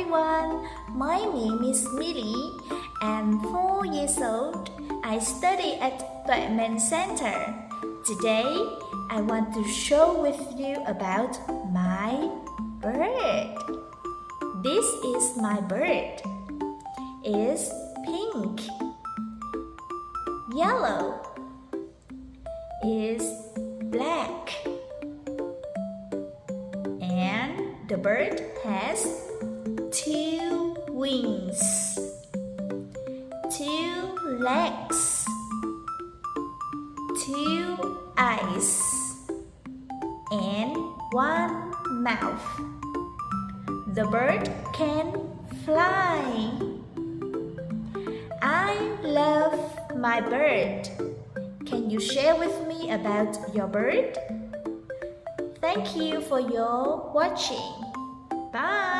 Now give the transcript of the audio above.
everyone, my name is Millie. I'm 4 years old. I study at Tuệ Center. Today, I want to show with you about my bird. This is my bird. It's pink, yellow, is black, and the bird has 2 wings, 2 legs, 2 eyes, and 1 mouth. The bird can fly. I love my bird. Can you share with me about your bird? Thank you for your watching. Bye.